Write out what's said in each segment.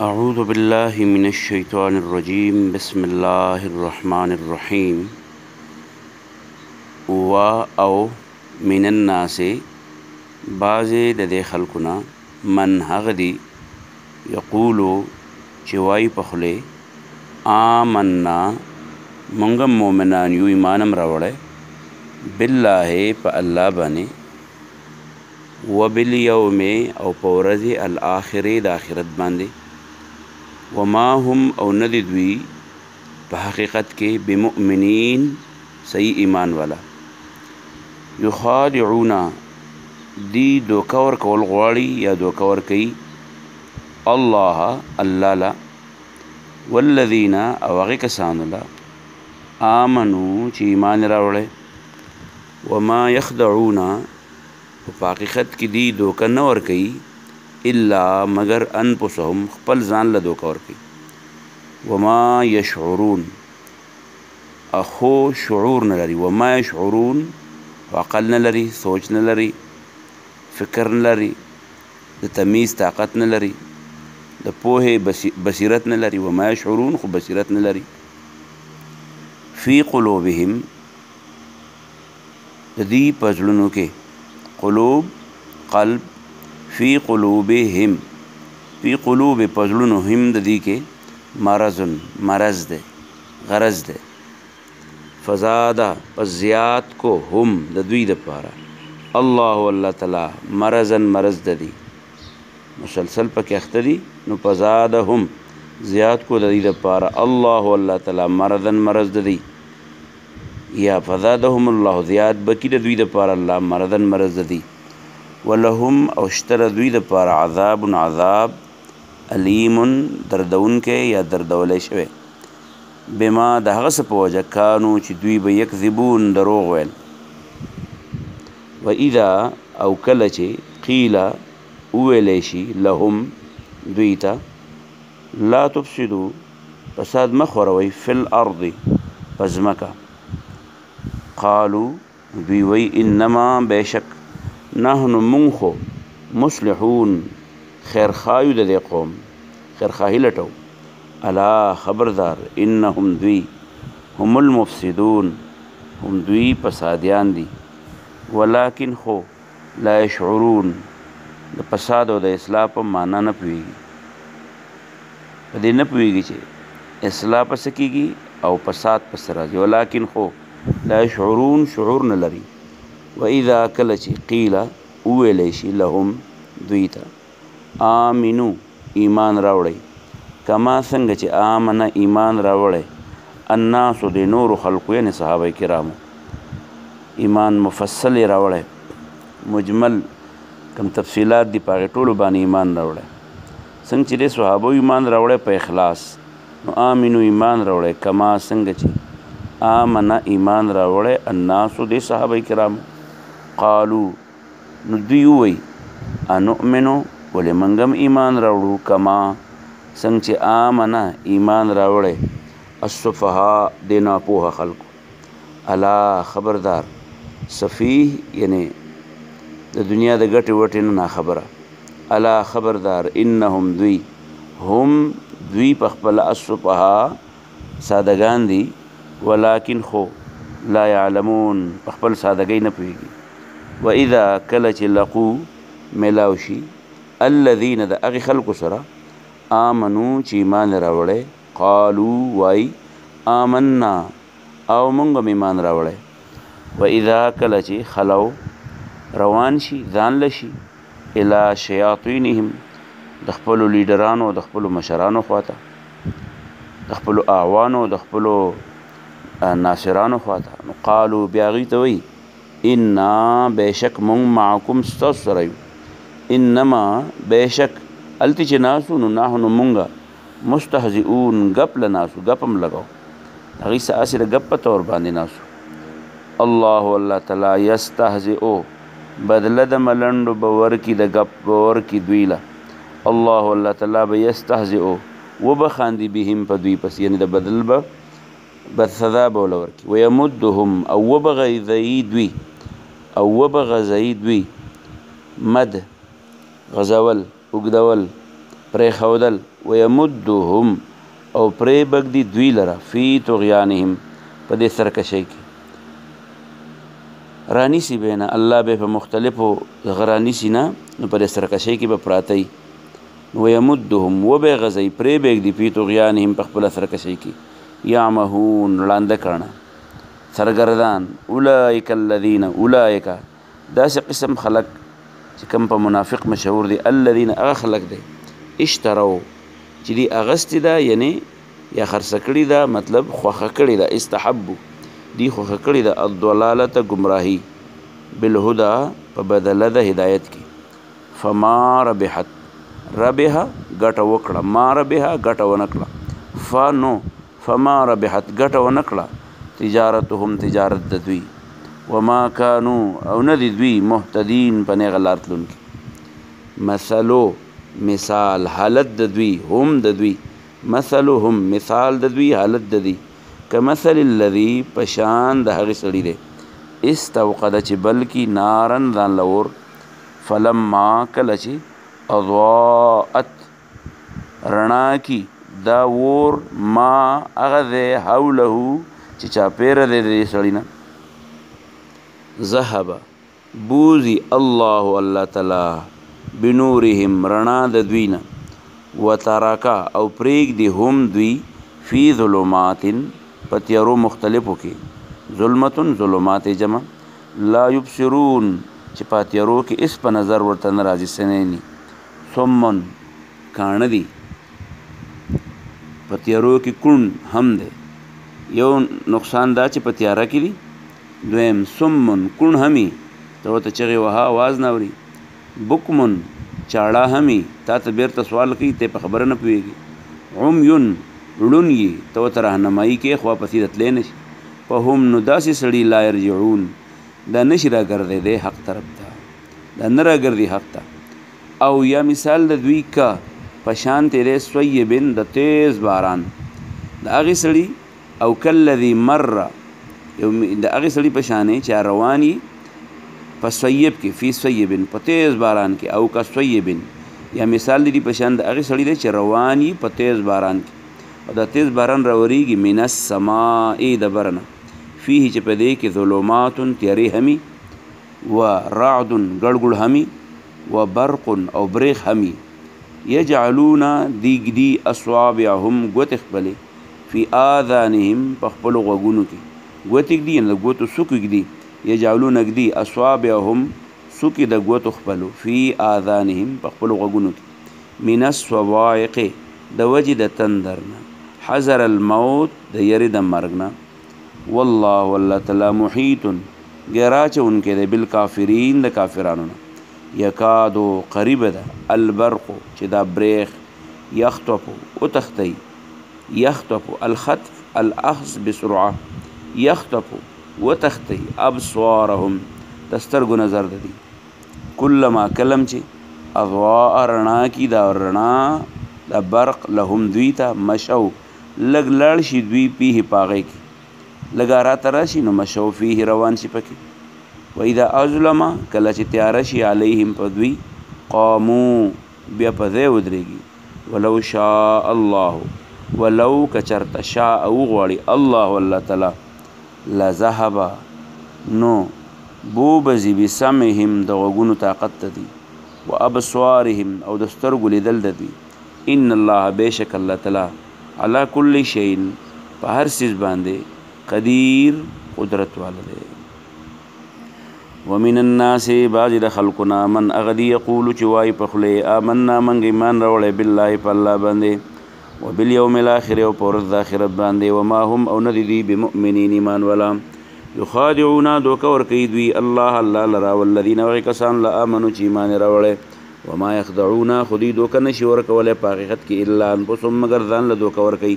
أعوذ بالله من الشيطان الرجيم بسم الله الرحمن الرحيم او من الناس بعضې د دې خلکونه من هغه دي یقولو چې وایي په خولې آمنا مونږ مؤمنان یو ایمانم راوړی بالله په الله باندې وبالیوم او په ورځې الآخرې د آخرت باندې وما هم او ندی دوی په حقیقت کې بمؤمنین صحیح ایمان والا یخادعون دی دوکه ورکول غواړي یا دوکه ورکوي الله لا والذین او هغې کسانو له آمنو چې ایمان راوړی وما یخدعون په حقیقت کې دی دوکه نه ورکوي الا مگر انفسهم خپل ځان له دوکه ورکوي وما یشعرون اخو شعور نه لري وما یشعرون عقل نه لري سوچ نه لري فکر نه لري د تمیز طاقت نه لري د پوهې بصیرت نه لري وما یشعرون خو بصیرت نه لري فی قلوبهم د دې په زړونو کې قلوب قلب فی قلوبهم فی قلوب پزړونو هم د دې کې مرض ده غرض ده فزاده پس زیات کو هم د دوی دپاره الله تعالی مرض د دې مسلسل پکې اخته دي نو فزادهم زیات کو د دې دپاره الله تعالی مرض د دې یا فزادهم الله زیات بکی د دوی دپاره الله مرض د دې ولهم او شتر دوی دپاره عذاب علیم دردونکی یا دردولی شوی بما د هغه څه په وجه کانو چې دوی به یکذبون دروغ ویل و اذا او کله چې قیله وویلی شي لهم دوی ته لا تفسدو فساد مه خوروئ فی الارض په ځمکه قالو دوی وی انما بیشک نحنو منخو مصلحون خیرخواهیو د دې قوم خیرخواهي لټو الا خبردار انهم دوی هم المفسدون هم دوی فسادیان دي ولکن خو لا یشعرون د فساد او د اصلاح په معنا نه پوهېږي په دې نه پوهېږي چې اصلاح پس کېږي او فساد پس راځي ولکن خو لا یشعرون شعور نه لري و اذا کله چې قیله وویلی شي لهم دوی ته آمنو ایمان راوړئ کما څنګه چې آمنه ایمان راوړی الناسو د نورو خلقو یعنې صحابه کرامو ایمان مفصل یې راوړی مجمل کم تفصیلات دي په هغې ټولو باندې ایمان راوړی څنګه چې د صحابو ایمان راوړی په اخلاص نو آمنو ایمان راوړی کما څنګه چې آمنه ایمان راوړی الناسو د صحابه کرامو قالو نو دوی ووی انؤمنو ولې موږ هم ایمان راوړو کما څنګه چې آمنه ایمان راوړی الصفها د ناپوهه خلکو الا خبردار سفیه یعنی د دنیا د ګټې وټې نه ناخبره الا خبردار انهم دوی په خپله الصفها سادهګان دي ولکن خو لا یعلمون په خپل سادهګۍ نه پوهېږي و اذا کله چې لقو میلاو شي الذین د هغې خلکو سره آمنو چې ایمان راوړی قالو وای آمنا او مونږ هم ایمان راوړی و اذا کله چې خلو روان شي ځان لشي الی شیاطینهم د خپلو لیډرانو د خپلو مشرانو خواته د خپلو اعوانو د خپلو ناصرانو خواته نو قالو بیا هغوی ته وایي انا بیشک مونږ معکم ستاسو سره یو انما بیشک هلته چې ناسو نو نحنو مونږه مستهزئون ګپ له ناسو ګپ هم لګو هغوی څه هسې د ګپ په طور باندې ناسو الله تعالی یستهزئو بدله د ملنډو به ورکي د ګپ به ورکي دوی له الله تعالی به یستهزئو وبخاندي بهم په دوی پس یعنی د بدل به سزا به ورله ورکي ویمدهم او وبغذوي دوی مد غزول اوږدول پرې ښودل ویمدهم او پرې بږدي دوی لره فی طغیانهم په دې سرکشۍ کې رانیسي به نه الله به په مختلفو غرانیسي نه نو په دې سرکشۍ کې به پراته ویمدهم وبه غزی پرې بږدي فی طغیانهم په خپله سرکشۍ کې یعمهون ړانده کړنه سرګردان اولئک الذین اولئک داسې قسم خلق چې کوم په منافق مشهور دي الذین هغه خلق دی اشترو چې دي اغستې ده یعنی یا خرڅه کړې ده مطلب خوښه کړې ده استحبو دي خوښه کړې ده الضلالة گمراهي بالهدى په بدله د هدایت کې فما ربحت ربحه ګټه وکړه ما ربحه ګټه ونه کړه فما ربحت ګټه ونه کړه تجارتهم تجارت د دوی وما كانوا او نه دي دوی مهتدین په نیغه لار تلونکي مثلو مثال حالت د دوی هم د دوی مثلهم مثال د دوی حالت د دوی کمثل الذي پشان د هغې سړي دی استوقد چې بلکې نارن ځان لور فلما کله چې اضاءت رڼا کی دا ور ما هغه دی حوله چې چاپېره دی د دې سړي نه ذهب بوزي الله تعالی بنورهم رڼا د دوی نه وترکا او پرېږدي هم دوی فی ظلمات په تیارو مختلفو کې ظلمتن ظلمات جمع لا یبصرون چې په تیارو کې اس په نظر ورته نه راځي سنیني ثمن کاڼه دي په تیارو کې کون هم دی یو نقصان دا چې په تیاره کې دي دویم سمن کون همي ته ورته چغې وها آواز نه اوري بکمن چاړه همي تا ته بیرته سوال کوي ته په خبره نه پوهېږي عمیون ړون یي ته ورته رهنمایي کې خوا پسې رتلی نه شي فهم نو داسې سړي لا یرجعون دا نشي راګرځېدی حق طرف ته دا نه راګرځي حق ته او یا مثال د دوی کا په شان دی سویبن د تیز باران د هغې سړي او کالذي مره یو د هغې سړي په شانې چې روان یي په سویب کې فی سویبن په تیز باران کې او کا سویبن یا مثال دی په شان د هغې سړي دی چې روان یي په تیز باران کې او دا تیز باران راوریږي من السماء د برنه فيه چې په دې کې ظلمات تیارې همي و رعد ګړګړ همي و برق او بریخ همي یجعلون دیږدي اصوابعهم ګوتې خپلې فی آذانهم په خپلو غوږونو کې ګوتې ږدي یعنې د ګوتو څوکې ږدي یجعلون ږدي اصوابعهم څوکې د ګوتو خپلو فی آذانهم په خپلو غوږونو کې من الصواعق د وجې د تندر نه حذر الموت د یرې د مرګ نه والله تعالی محیط ګیرا اچونکی دی بالکافرین د کافرانو نه یکادو قریب ده البرق چې دا بریخ یخطفو وتختی یخطفو الخطف الاخذ بسرعه یخطفو وتختی ابصارهم د سترګو نظر د دي کلما کلم چې اضواء رڼا کی دا رڼا د برق لهم دوی ته مشو لږ لاړ شي دوی پیه پاغې کې لږه راته راشي نو مشو فیه روان شي پکې و اذا اظلم کله چې تیاره شي علیهم په دوی قامو بیا په ځای ودرېږي ولو شاء الله ولو کچرته شاء وغواړي الله تعالی لذهب نو بوبزي بسمعهم د غوږونو طاقت ته دي و ابصارهم او د سترګو لیدل د دوی ان الله بیشک الله تعالی علی کل شیء په هر څیز باندې قدیر قدرت والا دی ومن الناس بعض د خلقنا من اغدی یقول چې وای په خله آمنا من ایمان راوړی بالله په الله باندې وبالیوم الاخر او پر د اخرت باندې وما هم او ندی بمؤمنین ایمان ولا یخادعون دوکه ورکوي دوی الله لرا والذین وکسان لا امنوا چې ایمان راوړی وما يخدعون خودی دوکه نشي ورکولی په حقیقت کې الا انفسهم مگر ځان له دوکه ورکوي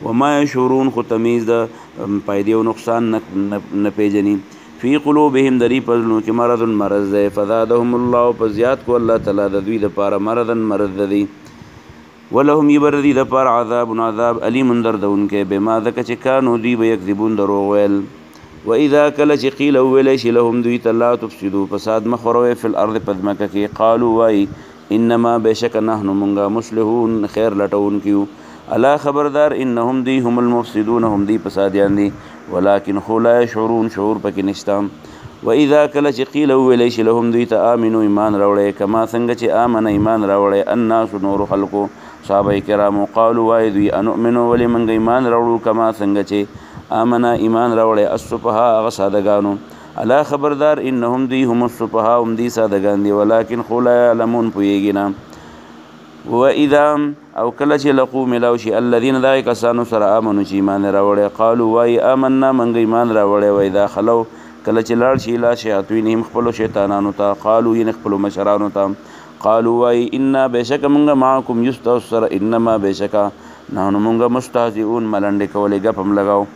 وما يشعرون خو تمیز د فایدې او نقصان نه پیژني فی قلوبهم دری په زړونو کې مرض دی فزادهم الله په زیات کو الله تعالی د دوی دپاره مرض دی ولهم یبر دوی دپاره عذاب علیم دردونکی بما ځکه چې کانو دوی به یکذبون دروغ ویل و اذا کله چې قیل وویلی شي لهم دوی ته لا تفسدو فساد مه خوروئ فی الارض په ځمکه کې قالو وایي انما بشک نحن منگا مصلحون خیر لټون کیو الا خبردار انهم دی هم المفسدون هم دی فسادیان دی ولكن خو لا يشعرون شعور پکې نشتا و اذا کله چې قیل ویلی شي لهم دوی ته آمنو ایمان راوړی کما څنګه چې آمن ایمان راوړی الناس نور خلقو صحابه کرامو قالوا وای دوی انؤمنو ولی منګ ایمان راوړو کما څنګه چې آمنا ایمان راوړی السفهاء هغه سادهګانو الا خبردار انهم دی هم السفهاء هم دی سادهګان دي ولكن خو لا يعلمون پوهیږي نه و اذا او کله چې لقو ملاو شي الذين دای کسانو سره امنو چې ایمان راوړی قالوا وای آمنا منګ ایمان راوړی و اذا خلو کله چې لاړ شي لا شیاطینهم خپلو شیطانانو ته قالوا یې خپلو مشرانو ته قالوا وای انا بشک منګه معکم یستوسر انما بشکا نحن منګه مستهزئون ملنډې کولې ګپ هم لګاو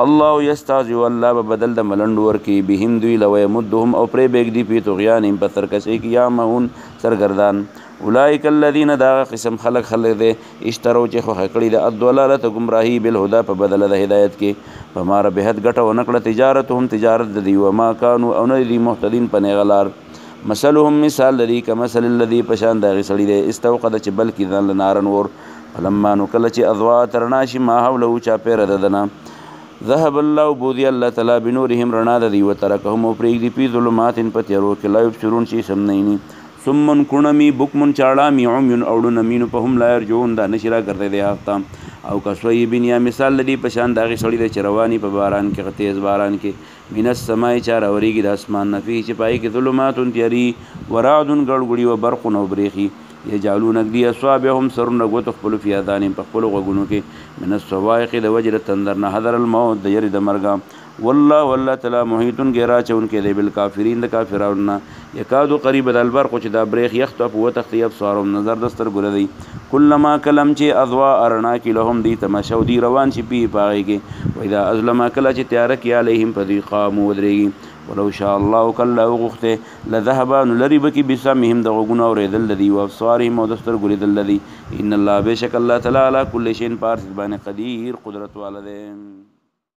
الله یستهزئ الله به بدل د ملنډ ورکي بهم دوی لو یمدهم او پرې بیگ دی په طغیان په سرکشي کې یا مهون سرګردان اولئک الذین دا قسم خلق دی اشترو چې خو کړي د الضلالت گمراهی بالهدى په بدل د هدایت کې په مار بهت ګټه ونکړه تجارتهم تجارت د دی و ما كانوا او نه دی محتدین په نیغلار مثلهم مثال لري کمثل الذي پشان د غسړي دی استوقد چې بلکې ځان لنارن ور فلما نو کله چې اضوا ترناشي ما حوله چا پیر ددنا ذهب الله بودي الله تعالی بنورهم رڼا د دی و ترکهم پرېږ دی په ظلمات په تیرو کې لا یبصرون شي سمنینی ثم كنمي بكم چاړه عمي اوړو نمینو په هم لا يرجون دا نشرا ګرځي دی هفته او کسوی بنیا مثال لدی پشان داغي سړی د چروانی په باران کې تیز باران کې من السماء چار اوریږي د اسمان نفي چې پای کې ظلمات تیری ورعد ګړګړي و برق نو بریخي یجعلون دی اصابهم سرن غوت خپل فی اذان په خپل غوګونو کې من السوائق د وجر تندر نه حذر الموت د یری د مرګ والله تعالی محیطن غیرا چون کې دی بالکافرین د کافرانو یکادو قریب د البرق چې دا بریخ یخطف و تختی ابصارهم نظر دستر ګره دی کلما کلم چې اضوا ارنا کې لهم دی تمشو دی روان شي پی پاږي کې و اذا ازلم کله چې تیار کې علیهم فذی قام ودریږي ولو شاء الله کله وغخته لذهب لری بکی بسمهم د غوګونو اوریدل الذی وابصارهم او دستر ګریدل الذی ان الله بشک الله تعالی علی کل شیء پارس باندې قدیر قدرت والده